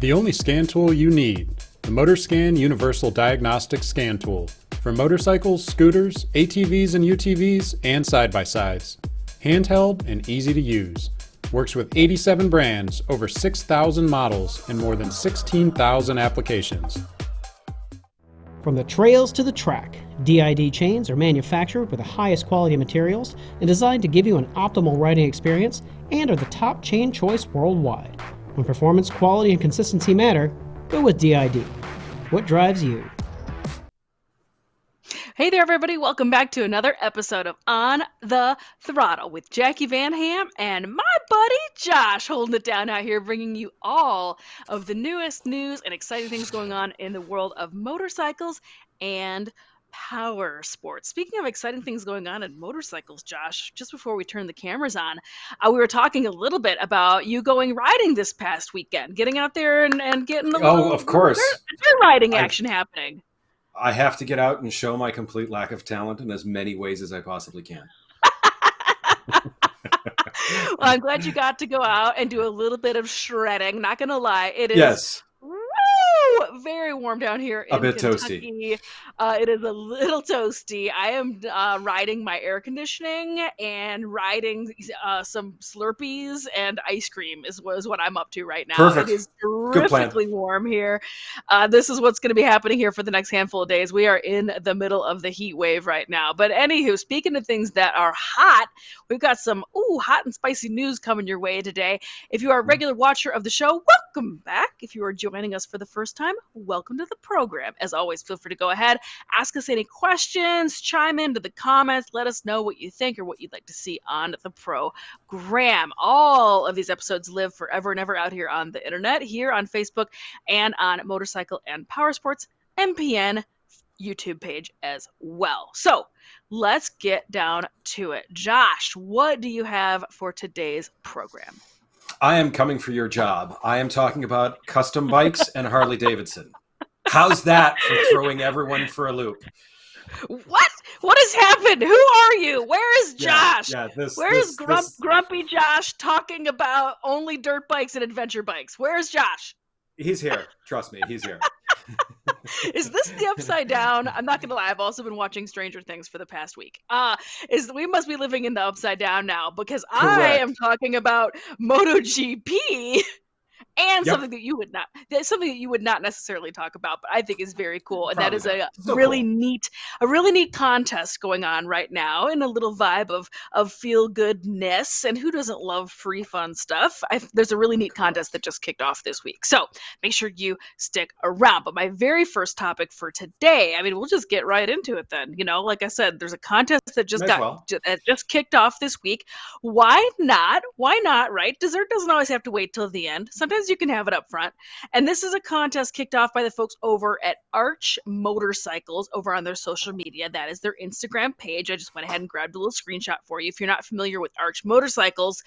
The only scan tool you need, the MotorScan Universal Diagnostic Scan Tool, for motorcycles, scooters, ATVs and UTVs, and side-by-sides. Handheld and easy to use. Works with 87 brands, over 6,000 models, and more than 16,000 applications. From the trails to the track, DID chains are manufactured with the highest quality materials and designed to give you an optimal riding experience and are the top chain choice worldwide. When performance, quality, and consistency matter, go with DID. What drives you? Hey there, everybody. Welcome back to another episode of On the Throttle with Jackie Van Ham and my buddy Josh holding it down out here, bringing you all of the newest news and exciting things going on in the world of motorcycles and power sports. Speaking of exciting things going on in motorcycles, Josh, just before we turn the cameras on, we were talking a little bit about you going riding this past weekend, getting out there and getting a little of course. dirt riding action happening. I have to get out and show my complete lack of talent in as many ways as I possibly can. Well, I'm glad you got to go out and do a little bit of shredding. Not going to lie, it is Yes. very warm down here in A bit Kentucky. It is a little toasty. I am riding my air conditioning and riding some Slurpees and ice cream is what I'm up to right now. Perfect. It is terrifically warm here. This is what's going to be happening here for the next handful of days. We are in the middle of the heat wave right now. But anywho, speaking of things that are hot, we've got some hot and spicy news coming your way today. If you are a regular watcher of the show, welcome back. If you are joining us for the first time, welcome to the program. As always, feel free to go ahead, ask us any questions, chime into the comments, let us know what you think or what you'd like to see on the program. All of these episodes live forever and ever out here on the internet, here on Facebook and on Motorcycle and Powersports MPN YouTube page as well. So let's get down to it. Josh, what do you have for today's program? I am coming for your job. I am talking about custom bikes and Harley Davidson. How's that for throwing everyone for a loop? What? What has happened? Who are you? Where is Josh? Where is Grumpy Josh talking about only dirt bikes and adventure bikes? Where is Josh? He's here. Trust me, he's here. Is this the upside down? I'm not gonna lie, I've also been watching Stranger Things for the past week. We must be living in the upside down now because Correct. I am talking about MotoGP and something that you would not necessarily talk about, but I think is very cool. And Probably that is not. really neat contest going on right now in a little vibe of feel goodness. And who doesn't love free fun stuff? There's a really neat contest that just kicked off this week. So make sure you stick around. But my very first topic for today, we'll just get right into it then. Like I said, there's a contest that just kicked off this week. Why not? Why not, right? Dessert doesn't always have to wait till the end. Sometimes you can have it up front. And this is a contest kicked off by the folks over at Arch Motorcycles over on their social media. That is their Instagram page. I just went ahead and grabbed a little screenshot for you. If you're not familiar with Arch Motorcycles,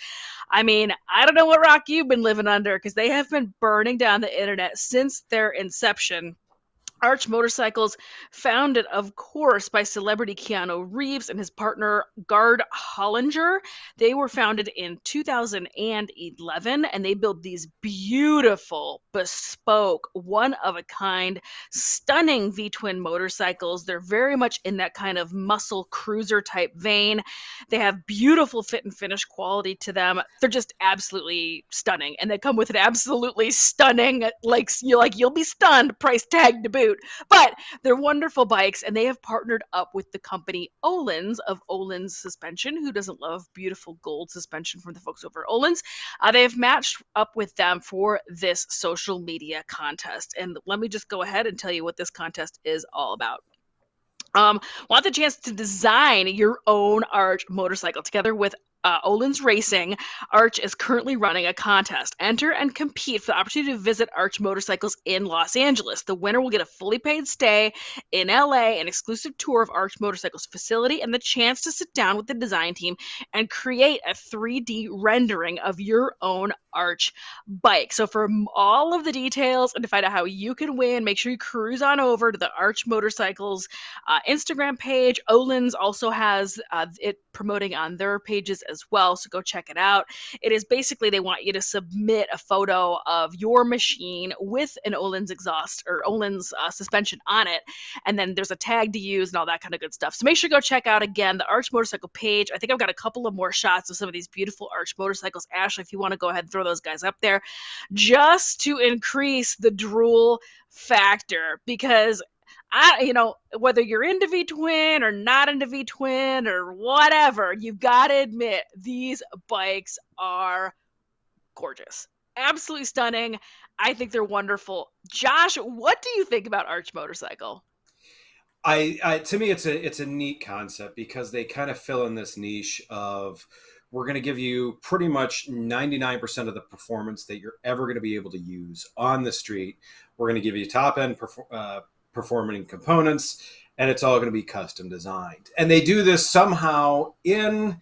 I don't know what rock you've been living under because they have been burning down the internet since their inception. Arch Motorcycles, founded, of course, by celebrity Keanu Reeves and his partner, Gard Hollinger. They were founded in 2011, and they build these beautiful, bespoke, one-of-a-kind, stunning V-twin motorcycles. They're very much in that kind of muscle cruiser-type vein. They have beautiful fit and finish quality to them. They're just absolutely stunning, and they come with an absolutely stunning, you'll be stunned, price tag to boot. But they're wonderful bikes, and they have partnered up with the company Öhlins of Öhlins Suspension. Who doesn't love beautiful gold suspension from the folks over at Öhlins? They have matched up with them for this social media contest. And let me just go ahead and tell you what this contest is all about. Want the chance to design your own Arch motorcycle together with Öhlins Racing. Arch is currently running a contest. Enter and compete for the opportunity to visit Arch Motorcycles in Los Angeles. The winner will get a fully paid stay in LA, an exclusive tour of Arch Motorcycles facility, and the chance to sit down with the design team and create a 3D rendering of your own Arch bike. So for all of the details and to find out how you can win, make sure you cruise on over to the Arch Motorcycles Instagram page. Öhlins also has it promoting on their pages as well. So go check it out. It is basically, they want you to submit a photo of your machine with an Öhlins exhaust or Öhlins suspension on it. And then there's a tag to use and all that kind of good stuff. So make sure to go check out, again, the Arch Motorcycle page. I think I've got a couple of more shots of some of these beautiful Arch motorcycles. Ashley, if you want to go ahead and throw those guys up there just to increase the drool factor, because whether you're into V-twin or not into V-twin or whatever, you've got to admit these bikes are gorgeous. Absolutely stunning. I think they're wonderful. Josh, what do you think about Arch Motorcycle? To me, it's a neat concept because they kind of fill in this niche of, we're going to give you pretty much 99% of the performance that you're ever going to be able to use on the street. We're going to give you top end performing components, and it's all going to be custom designed. And they do this somehow in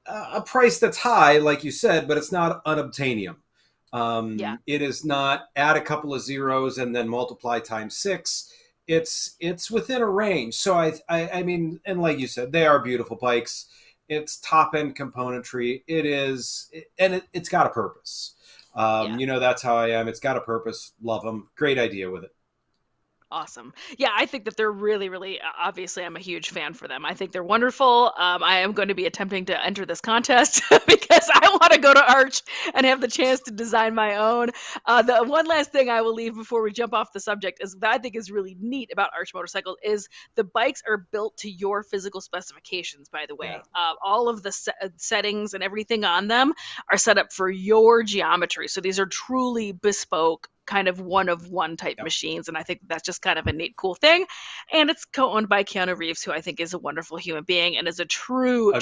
a price that's high, like you said, but it's not unobtainium. It is not add a couple of zeros and then multiply times 6. It's within a range. So I mean, and like you said, they are beautiful bikes. It's top end componentry. It's got a purpose. That's how I am. It's got a purpose. Love them. Great idea with it. Awesome. Yeah, I think that they're really, really, obviously, I'm a huge fan for them. I think they're wonderful. I am going to be attempting to enter this contest because I want to go to Arch and have the chance to design my own. The one last thing I will leave before we jump off the subject is that I think is really neat about Arch Motorcycle is the bikes are built to your physical specifications, by the way. Yeah. All of the settings and everything on them are set up for your geometry. So these are truly bespoke, kind of one-of-one type machines, and I think that's just kind of a neat, cool thing. And it's co-owned by Keanu Reeves, who I think is a wonderful human being and is a true,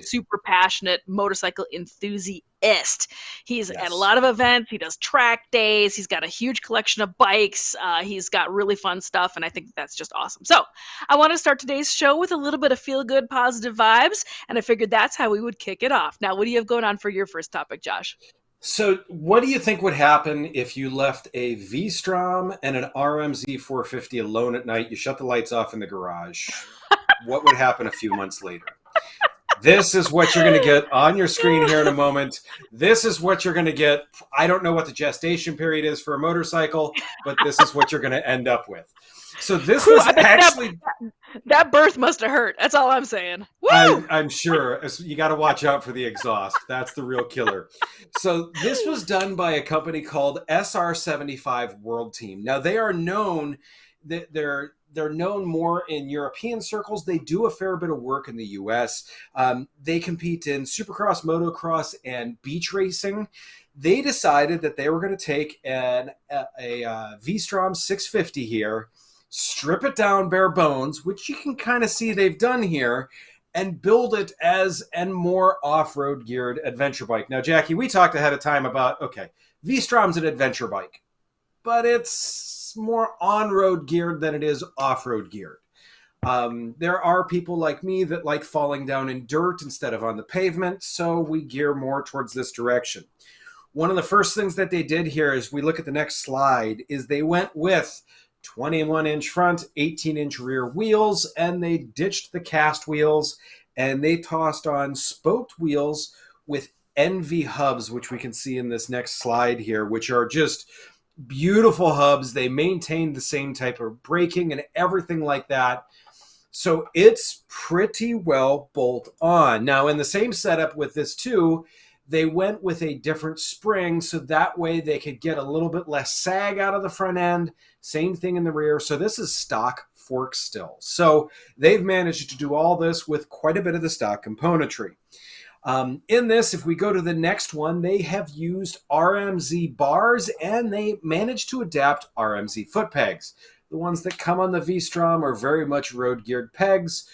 super passionate motorcycle enthusiast. He's at a lot of events. He does track days. He's got a huge collection of bikes. He's got really fun stuff, and I think that's just awesome. So I want to start today's show with a little bit of feel-good, positive vibes, and I figured that's how we would kick it off. Now, what do you have going on for your first topic, Josh? So what do you think would happen if you left a V-Strom and an RMZ 450 alone at night? You shut the lights off in the garage. What would happen a few months later? This is what you're going to get on your screen here in a moment. This is what you're going to get. I don't know what the gestation period is for a motorcycle, but this is what you're going to end up with. So this was actually... That birth must have hurt. That's all I'm saying. I'm sure. You got to watch out for the exhaust. That's the real killer. So this was done by a company called SR75 World Team. Now they are known, they're known more in European circles. They do a fair bit of work in the US. They compete in supercross, motocross, and beach racing. They decided that they were going to take a V-Strom 650 here, strip it down bare bones, which you can kind of see they've done here, and build it as a more off-road geared adventure bike. Now, Jacqui, we talked ahead of time about, okay, V-Strom's an adventure bike, but it's more on-road geared than it is off-road geared. There are people like me that like falling down in dirt instead of on the pavement, so we gear more towards this direction. One of the first things that they did here, as we look at the next slide, is they went with 21-inch front, 18-inch rear wheels, and they ditched the cast wheels, and they tossed on spoked wheels with NV hubs, which we can see in this next slide here, which are just beautiful hubs. They maintain the same type of braking and everything like that. So it's pretty well bolt on. Now, in the same setup with this too, they went with a different spring, so that way they could get a little bit less sag out of the front end. Same thing in the rear. So this is stock fork still. So they've managed to do all this with quite a bit of the stock componentry. In this, if we go to the next one, they have used RMZ bars, and they managed to adapt RMZ foot pegs. The ones that come on the V-Strom are very much road-geared pegs.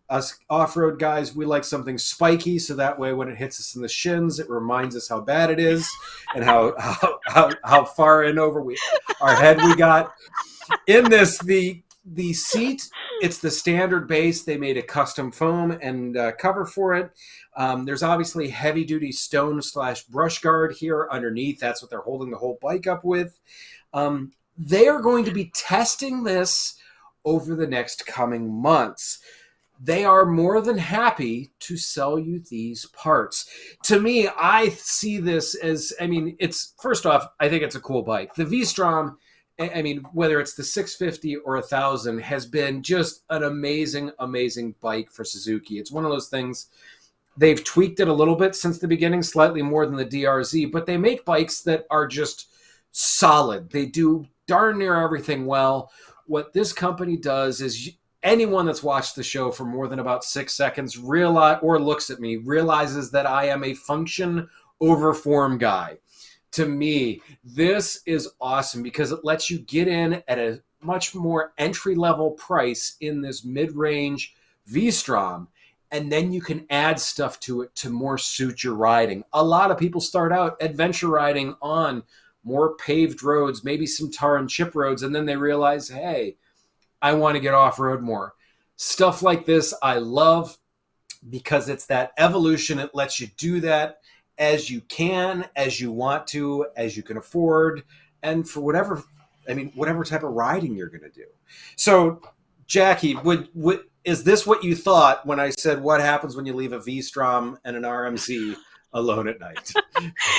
Us off-road guys, we like something spiky, so that way when it hits us in the shins, it reminds us how bad it is and how far in over our head we got. In this, the seat, it's the standard base. They made a custom foam and cover for it. There's obviously heavy-duty stone/brush guard here underneath. That's what they're holding the whole bike up with. They are going to be testing this over the next coming months. they are more than happy to sell you these parts. To me, I see this as, I mean, it's, first off, I think it's a cool bike. The V-Strom, I mean, whether it's the 650 or 1000, has been just an amazing, amazing bike for Suzuki. It's one of those things, they've tweaked it a little bit since the beginning, slightly more than the DRZ, but they make bikes that are just solid. They do darn near everything well. What this company does is, anyone that's watched the show for more than about 6 seconds looks at me realizes that I am a function over form guy. To me, this is awesome because it lets you get in at a much more entry-level price in this mid-range V-Strom, and then you can add stuff to it to more suit your riding. A lot of people start out adventure riding on more paved roads, maybe some tar and chip roads, and then they realize, hey, I want to get off-road more. Stuff like this I love because it's that evolution. It lets you do that as you can, as you want to, as you can afford, and for whatever type of riding you're going to do. So, Jacqui, is this what you thought when I said what happens when you leave a V-Strom and an RMZ alone at night?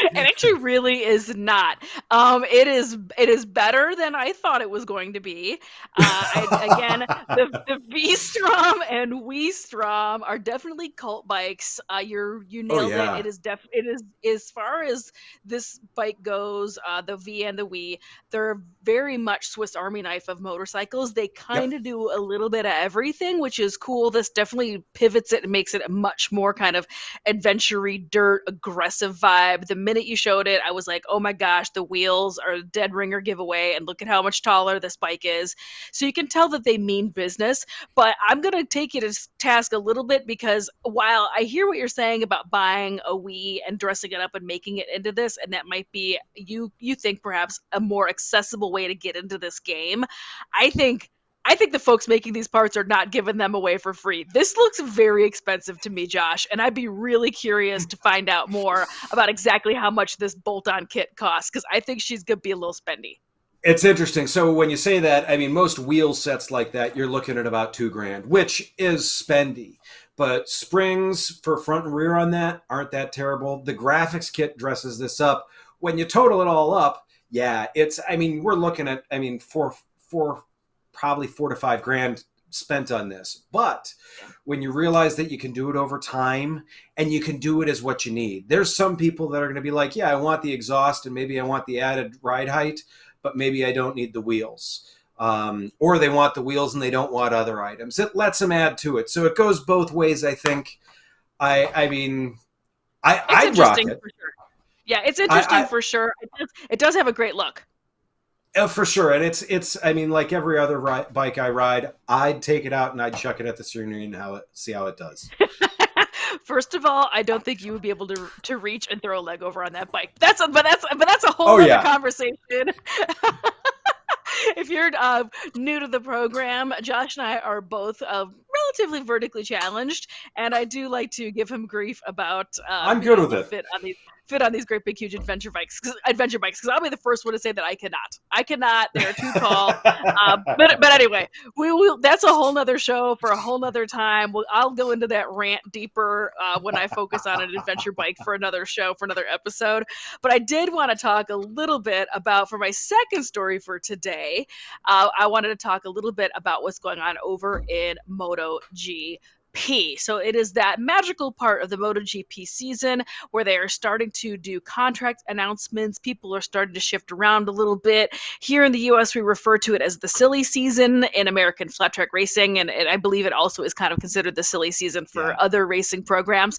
It actually really is not. It is better than I thought it was going to be. The V-Strom and We-Strom are definitely cult bikes. You nailed yeah. it. It is as far as this bike goes. The V and the We, they're very much Swiss Army knife of motorcycles. They kind of do a little bit of everything, which is cool. This definitely pivots it and makes it a much more kind of adventure-y, dirt, aggressive vibe. The minute you showed it, I was like, oh my gosh, the wheels are a dead ringer giveaway, and look at how much taller this bike is. So you can tell that they mean business, but I'm going to take you to task a little bit, because while I hear what you're saying about buying a Wii and dressing it up and making it into this, and that might be, you think perhaps a more accessible way to get into this game, I think the folks making these parts are not giving them away for free. This looks very expensive to me, Josh, and I'd be really curious to find out more about exactly how much this bolt-on kit costs, because I think she's going to be a little spendy. It's interesting. So when you say that, I mean, most wheel sets like that, you're looking at about $2,000, which is spendy. But springs for front and rear on that aren't that terrible. The graphics kit dresses this up. When you total it all up, yeah, we're looking at, probably $4,000 to $5,000 spent on this. But when you realize that you can do it over time and you can do it as what you need, there's some people that are going to be like, yeah, I want the exhaust and maybe I want the added ride height, but maybe I don't need the wheels. Or they want the wheels and they don't want other items. It lets them add to it. So it goes both ways, I think. I'd rock it. For sure. Yeah, it's interesting for sure. It does have a great look. For sure. And it's like every other bike I ride, I'd take it out and I'd chuck it at the steering wheel and see how it does. First of all, I don't think you would be able to reach and throw a leg over on that bike. That's a whole other conversation. If you're new to the program, Josh and I are both relatively vertically challenged, and I do like to give him grief about I'm good with it. Fit on these great big huge adventure bikes because I'll be the first one to say that I cannot. They're too tall. But anyway, that's a whole nother show for a whole nother time. I'll go into that rant deeper when I focus on an adventure bike for another show, for another episode. But I did want to talk a little bit about, for my second story for today, I wanted to talk a little bit about what's going on over in MotoGP. So it is that magical part of the MotoGP season where they are starting to do contract announcements. People are starting to shift around a little bit. Here in the US, we refer to it as the silly season in American flat track racing, and I believe it also is kind of considered the silly season for other racing programs.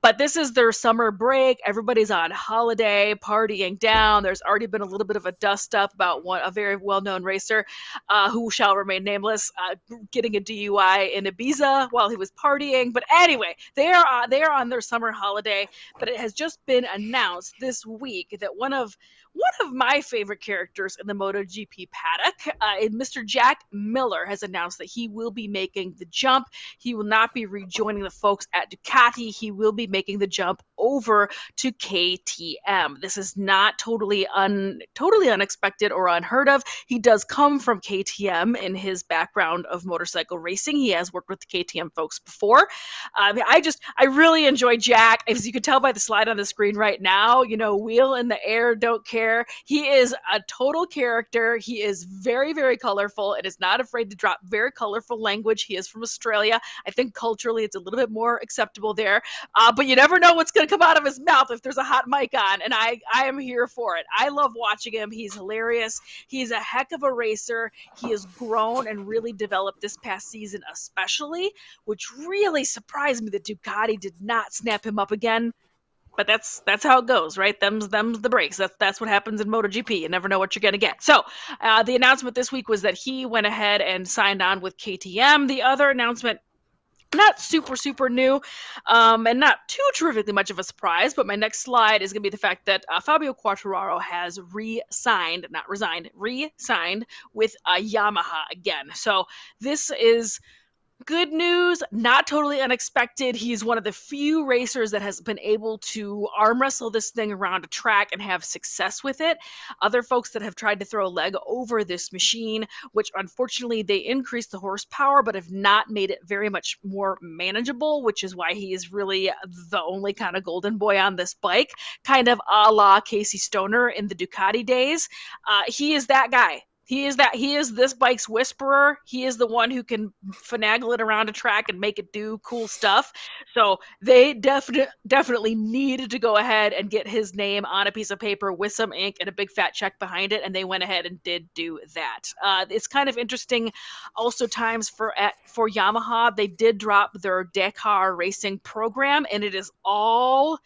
But this is their summer break. Everybody's on holiday, partying down. There's already been a little bit of a dust up about a very well-known racer who shall remain nameless getting a DUI in Ibiza while he was partying. But anyway, they are on their summer holiday. But it has just been announced this week that one of one of my favorite characters in the MotoGP paddock. Mr. Jack Miller has announced that he will be making the jump. He will not be rejoining the folks at Ducati. He will be making the jump over to KTM. This is not totally unexpected or unheard of. He does come from KTM in his background of motorcycle racing. He has worked with the KTM folks before. I really enjoy Jack. As you can tell by the slide on the screen right now, wheel in the air, don't care. He is a total character. He is very, very colorful and is not afraid to drop very colorful language. He is from Australia. I think culturally it's a little bit more acceptable there. But you never know what's going to come out of his mouth if there's a hot mic on, and I am here for it. I love watching him. He's hilarious. He's a heck of a racer. He has grown and really developed this past season especially, which really surprised me that Ducati did not snap him up again. But that's how it goes, right? Them's the breaks. That's what happens in MotoGP. You never know what you're going to get. So the announcement this week was that he went ahead and signed on with KTM. The other announcement, not super, super new, and not too terrifically much of a surprise, but my next slide is going to be the fact that Fabio Quartararo has re-signed with Yamaha again. So this is good news, not totally unexpected. He's one of the few racers that has been able to arm wrestle this thing around a track and have success with it. Other folks that have tried to throw a leg over this machine, which unfortunately they increased the horsepower, but have not made it very much more manageable, which is why he is really the only kind of golden boy on this bike, kind of a la Casey Stoner in the Ducati days. He is that guy. He is this bike's whisperer. He is the one who can finagle it around a track and make it do cool stuff. So they definitely needed to go ahead and get his name on a piece of paper with some ink and a big fat check behind it, and they went ahead and did do that. It's kind of interesting also times for Yamaha. They did drop their Dakar racing program, and it is all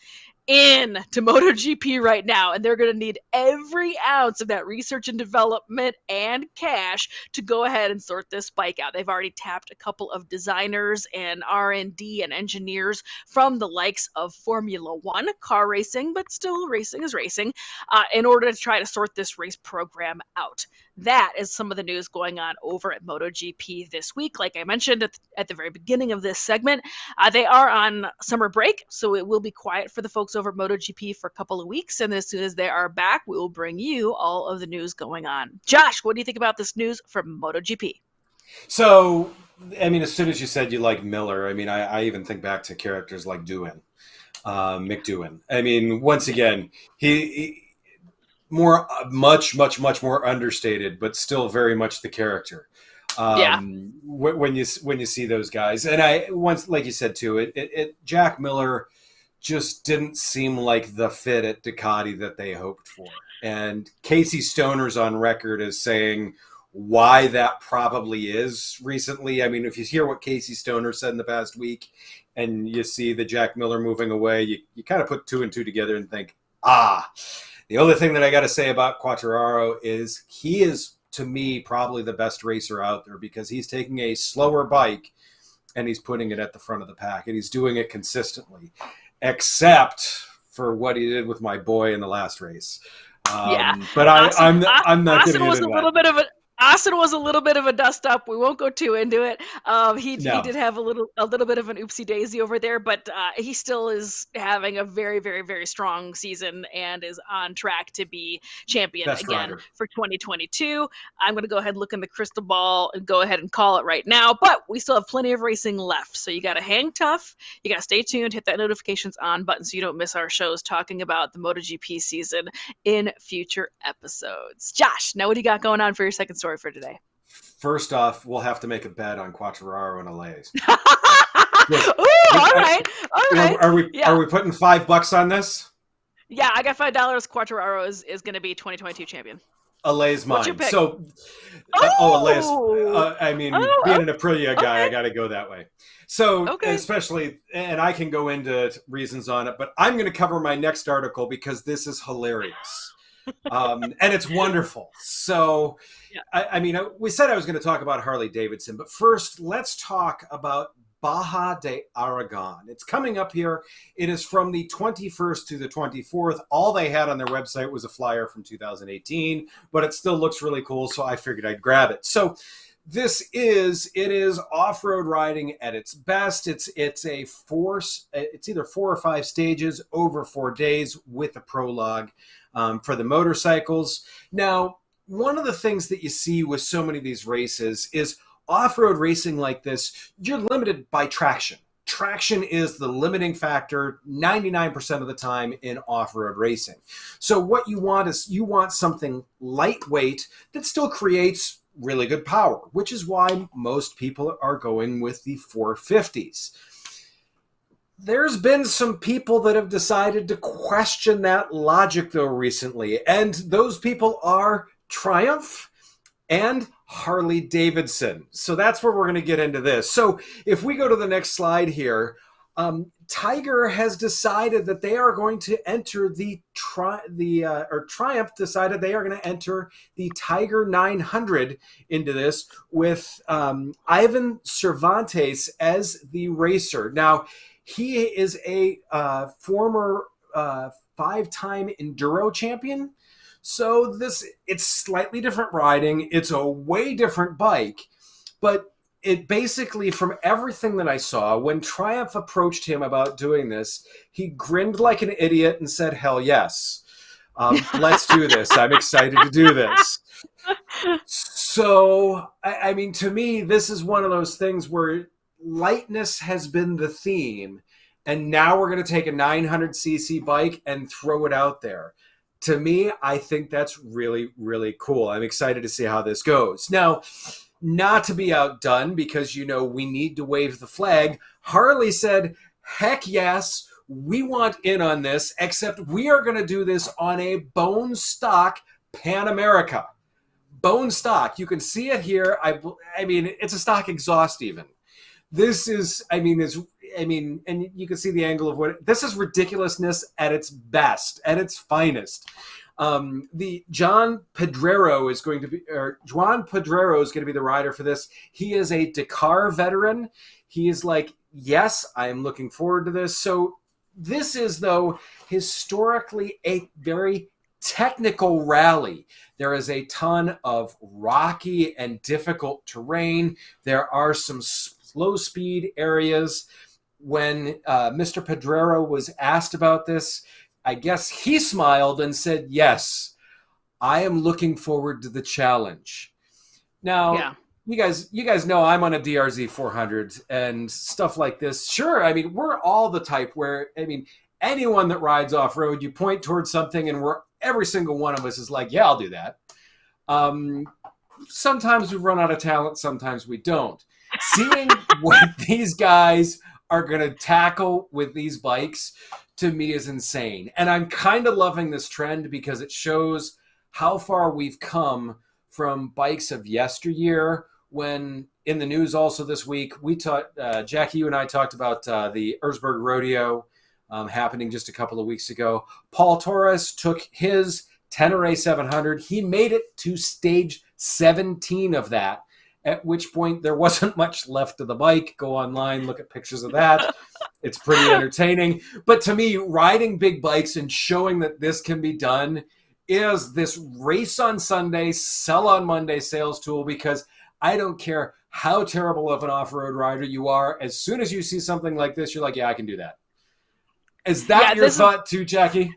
in to MotoGP right now, and they're going to need every ounce of that research and development and cash to go ahead and sort this bike out. They've already tapped a couple of designers and R&D and engineers from the likes of Formula One, car racing, but still racing is racing, in order to try to sort this race program out. That is some of the news going on over at MotoGP this week. Like I mentioned at the very beginning of this segment, they are on summer break, so it will be quiet for the folks over at MotoGP for a couple of weeks. And as soon as they are back, we will bring you all of the news going on. Josh, what do you think about this news from MotoGP? So, as soon as you said you like Miller, I even think back to characters like Doohan, Mick Doohan. Once again, he much more understated, but still very much the character. When you see those guys, and once, like you said too, Jack Miller just didn't seem like the fit at Ducati that they hoped for. And Casey Stoner's on record as saying why that probably is recently. If you hear what Casey Stoner said in the past week and you see the Jack Miller moving away, you kind of put two and two together and think, the other thing that I got to say about Quartararo is he is, to me, probably the best racer out there, because he's taking a slower bike and he's putting it at the front of the pack, and he's doing it consistently, except for what he did with my boy in the last race. But I'm not going to get into that. Austin was a little bit of a dust up. We won't go too into it. He did have a little bit of an oopsie daisy over there, but he still is having a very, very, very strong season and is on track to be champion Best again rider for 2022. I'm going to go ahead and look in the crystal ball and go ahead and call it right now, but we still have plenty of racing left. So you got to hang tough. You got to stay tuned, hit that notifications on button so you don't miss our shows talking about the MotoGP season in future episodes. Josh, now what do you got going on for your second story for today? First off, we'll have to make a bet on Quartararo and Öhlins. All right. Are we putting $5 on this? Yeah, I got $5. Quartararo is going to be 2022 champion. Öhlins mine. What's your pick? So, Öhlins. Being an Aprilia guy, I got to go that way. So, especially, and I can go into reasons on it, but I'm going to cover my next article because this is hilarious. And it's wonderful. So, we said I was going to talk about Harley Davidson, but first, let's talk about Baha Argon. It's coming up here. It is from the 21st to the 24th. All they had on their website was a flyer from 2018, but it still looks really cool, so I figured I'd grab it. So it is off-road riding at its best. It's either 4 or 5 stages over 4 days with a prologue for the motorcycles. Now, one of the things that you see with so many of these races is off-road racing like this, you're limited by traction. Traction is the limiting factor 99% of the time in off-road racing. So what you want is something lightweight that still creates really good power, which is why most people are going with the 450s. There's been some people that have decided to question that logic, though, recently, and those people are Triumph and Harley Davidson. So that's where we're going to get into this. So if we go to the next slide here, Tiger has decided that they are going to enter Triumph decided they are going to enter the Tiger 900 into this with Ivan Cervantes as the racer. Now, he is a former 5-time enduro champion. So it's slightly different riding. It's a way different bike, but it basically, from everything that I saw, when Triumph approached him about doing this, he grinned like an idiot and said, "Hell yes, let's do this. I'm excited to do this." So, I mean, to me, this is one of those things where lightness has been the theme, and now we're going to take a 900cc bike and throw it out there. To me, I think that's really, really cool. I'm excited to see how this goes. Now, not to be outdone, because, we need to wave the flag, Harley said, heck yes, we want in on this, except we are going to do this on a bone stock Pan America. Bone stock. You can see it here. I mean, it's a stock exhaust even. This is, and you can see the angle of this is ridiculousness at its best, at its finest. The Juan Pedrero is going to be the rider for this. He is a Dakar veteran. He is like, yes, I am looking forward to this. So this is, though, historically a very technical rally. There is a ton of rocky and difficult terrain. There are some slow speed areas. When Mr. Pedrero was asked about this, I guess he smiled and said, yes, I am looking forward to the challenge. Now, yeah. You guys know I'm on a DRZ 400 and stuff like this. Sure, we're all the type where, anyone that rides off-road, you point towards something and every single one of us is like, yeah, I'll do that. Sometimes we run out of talent, sometimes we don't. Seeing what these guys are going to tackle with these bikes, to me, is insane. And I'm kind of loving this trend because it shows how far we've come from bikes of yesteryear. When in the news also this week, Jacqui, you and I talked about the Erzberg Rodeo happening just a couple of weeks ago. Paul Torres took his Tenere 700. He made it to stage 17 of that, at which point there wasn't much left of the bike. Go online, look at pictures of that. It's pretty entertaining. But to me, riding big bikes and showing that this can be done is this race on Sunday, sell on Monday sales tool, because I don't care how terrible of an off-road rider you are. As soon as you see something like this, you're like, yeah, I can do that. Is that your thought too, Jacqui?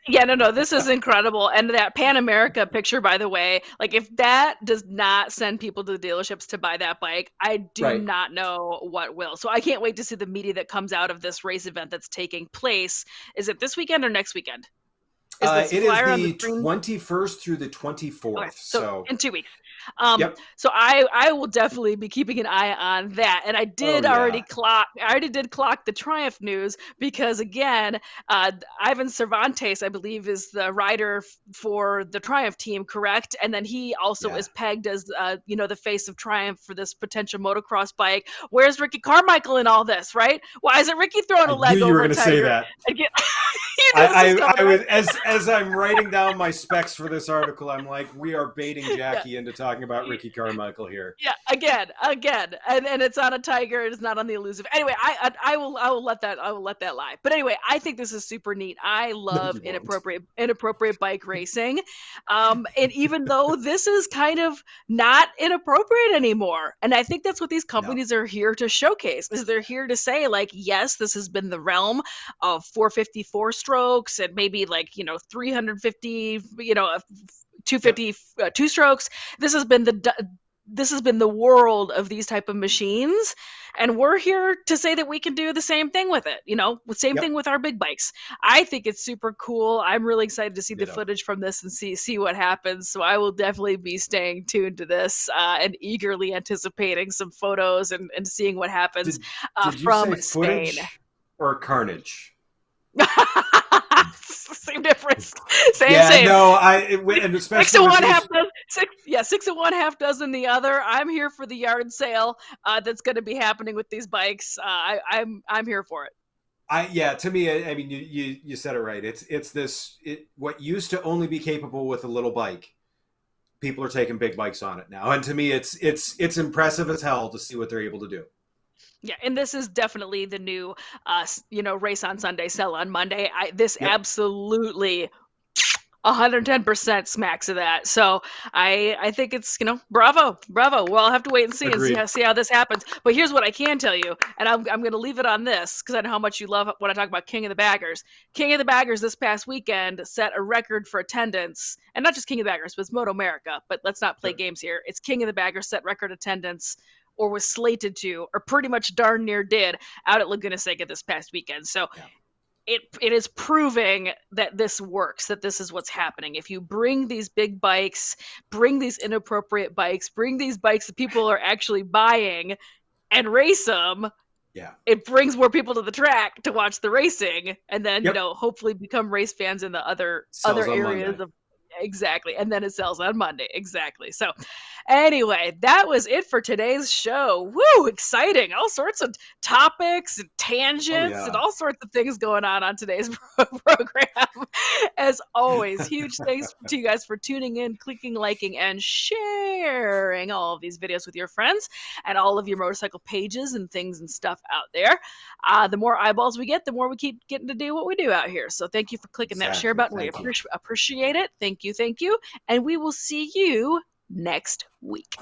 Yeah, no, this is incredible. And that Pan America picture, by the way, like if that does not send people to the dealerships to buy that bike, I do not know what will. So I can't wait to see the media that comes out of this race event that's taking place. Is it this weekend or next weekend? It is the 21st through the 24th. Okay, so in 2 weeks. Yep. So I will definitely be keeping an eye on that. And I already did clock the Triumph news because, again, Ivan Cervantes, I believe, is the rider for the Triumph team, correct? And then he also is pegged as, the face of Triumph for this potential motocross bike. Where's Ricky Carmichael in all this, right? Why isn't Ricky throwing a leg over Tiger? You were going to say that. I was as I'm writing down my specs for this article, I'm like, we are baiting Jacqui into talking about Ricky Carmichael here. Yeah, again, and it's on a Tiger. It's not on the Elusive. Anyway, I will let that lie. But anyway, I think this is super neat. I love inappropriate bike racing, and even though this is kind of not inappropriate anymore, and I think that's what these companies are here to showcase. Is they're here to say like, yes, this has been the realm of 454 strokes and maybe 350, 250 two strokes. This has been the world of these type of machines, and we're here to say that we can do the same thing with it. Same thing with our big bikes. I think it's super cool. I'm really excited to see the footage from this and see what happens. So I will definitely be staying tuned to this and eagerly anticipating some photos and seeing what happens did you from say footage Spain or carnage? Same difference. Same. No, and especially 6 of one, half dozen. 6 of one, half dozen the other. I'm here for the yard sale that's going to be happening with these bikes. I'm here for it. To me, I mean, you said it right. It's what used to only be capable with a little bike. People are taking big bikes on it now, and to me, it's impressive as hell to see what they're able to do. Yeah, and this is definitely the new, race on Sunday, sell on Monday. This absolutely 110% smacks of that. So I think it's, bravo. We'll all have to wait and see. Agreed. And see how this happens. But here's what I can tell you, and I'm going to leave it on this because I know how much you love when I talk about King of the Baggers. King of the Baggers this past weekend set a record for attendance, and not just King of the Baggers, but it's Moto America. But let's not play games here. It's King of the Baggers set record attendance, or was slated to, or pretty much darn near did, out at Laguna Seca this past weekend. So it is proving that this works, that this is what's happening. If you bring these big bikes, bring these inappropriate bikes, bring these bikes that people are actually buying and race them, it brings more people to the track to watch the racing, and then hopefully become race fans in the other areas of. Exactly. And then it sells on Monday. Exactly. So anyway, that was it for today's show. Woo, exciting. All sorts of topics and tangents and all sorts of things going on today's program. As always, huge thanks to you guys for tuning in, clicking, liking, and sharing all of these videos with your friends and all of your motorcycle pages and things and stuff out there. The more eyeballs we get, the more we keep getting to do what we do out here. So thank you for clicking that share button. We appreciate it. Thank you. And we will see you next week.